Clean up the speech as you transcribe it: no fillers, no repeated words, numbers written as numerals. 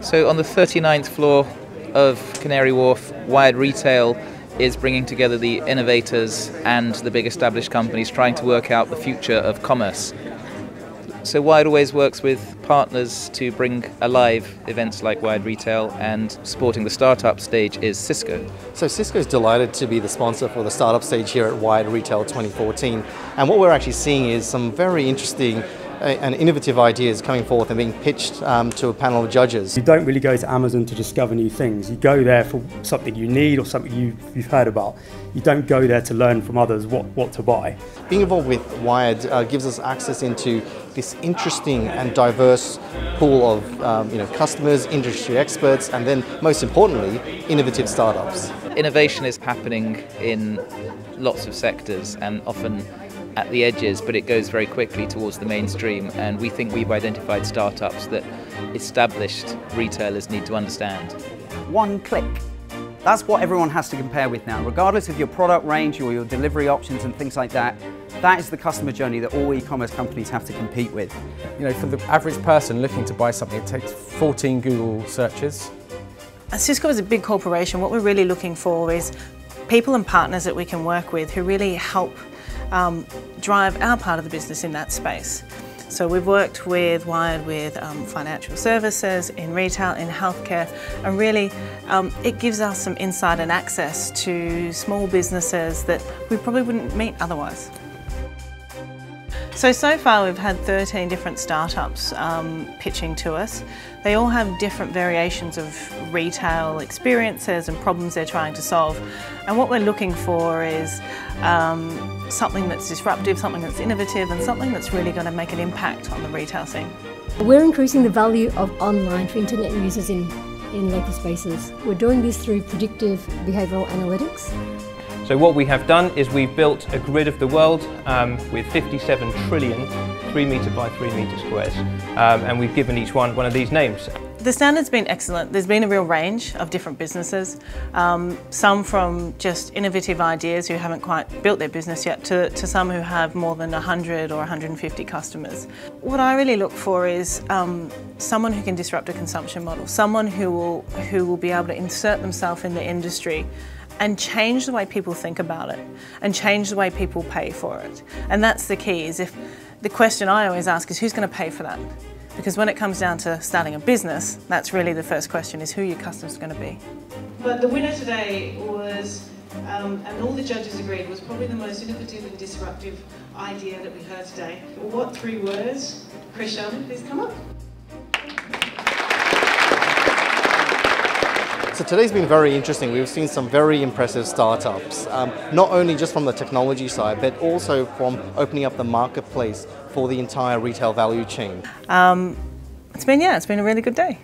So on the 39th floor of Canary Wharf, Wired Retail is bringing together the innovators and the big established companies trying to work out the future of commerce. So Wired always works with partners to bring alive events like Wired Retail, and supporting the startup stage is Cisco. So Cisco is delighted to be the sponsor for the startup stage here at Wired Retail 2014, and what we're actually seeing is some very interesting and innovative ideas coming forth and being pitched to a panel of judges. You don't really go to Amazon to discover new things. You go there for something you need or something you've heard about. You don't go there to learn from others what to buy. Being involved with Wired gives us access into this interesting and diverse pool of customers, industry experts, and then most importantly, innovative startups. Innovation is happening in lots of sectors and often at the edges, but it goes very quickly towards the mainstream, and we think we've identified startups that established retailers need to understand. One click. That's what everyone has to compare with now, regardless of your product range or your delivery options and things like that. That is the customer journey that all e-commerce companies have to compete with. You know, for the average person looking to buy something, it takes 14 Google searches. Cisco is a big corporation. What we're really looking for is people and partners that we can work with who really help drive our part of the business in that space. So we've worked with Wired with financial services, in retail, in healthcare, and really it gives us some insight and access to small businesses that we probably wouldn't meet otherwise. So far we've had 13 different startups pitching to us. They all have different variations of retail experiences and problems they're trying to solve. And what we're looking for is something that's disruptive, something that's innovative, and something that's really going to make an impact on the retail scene. We're increasing the value of online for internet users in local spaces. We're doing this through predictive behavioural analytics. So what we have done is we've built a grid of the world with 57 trillion 3 metre by 3 metre squares, and we've given each one of these names. The standard's been excellent. There's been a real range of different businesses, some from just innovative ideas who haven't quite built their business yet to some who have more than 100 or 150 customers. What I really look for is someone who can disrupt a consumption model, someone who will be able to insert themselves in the industry and change the way people think about it and change the way people pay for it. And that's the key, is if the question I always ask is who's going to pay for that? Because when it comes down to starting a business, that's really the first question, is who your customers are going to be. But the winner today was, and all the judges agreed, was probably the most innovative and disruptive idea that we heard today. What 3 words? Chris Sherman, please come up. So today's been very interesting. We've seen some very impressive startups, not only just from the technology side, but also from opening up the marketplace for the entire retail value chain. It's been a really good day.